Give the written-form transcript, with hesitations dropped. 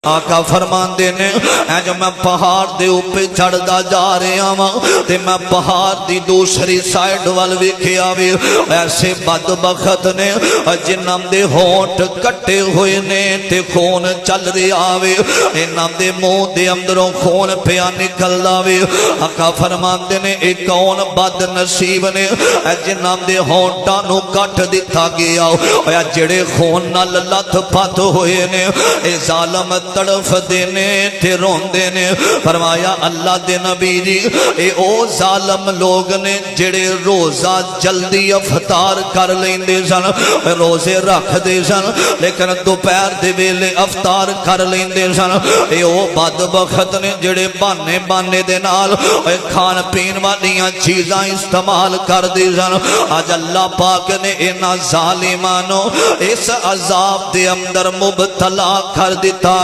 آقا فرماندے نے جو میں پہاڑ دے اوپر چڑھدا جا رہا ہاں تے میں پہاڑ دی دوسری سائیڈ وال ویکھیا وے ایسے بدبخت نے جنہاں دے ہونٹ کٹے ہوئے نے تے خون چل رہا وے انہاں دے منہ دے اندروں خون پیا نکلدا وے آقا فرماندے نے اے کون بد نصیب نے جنہاں دے ہونٹاں نو کٹ دتا گیا جڑے خون نال لت پت ہوئے نے اے ظالم تڑف دینے تے رون دینے فرمایا اللہ دے نبی جی اے او ظالم لوگ نے جڑے روزہ جلدی افطار کر لیندے سن روزے رکھ دے سن لیکن دوپہر دے ویلے افطار کر لیندے سن اے او بدبخت نے جڑے بانے دے نال کھان پین والیاں چیزاں استعمال کر دے سن آج اللہ پاک نے انہاں ظالمانوں اس عذاب دے اندر مبتلا کر دیتا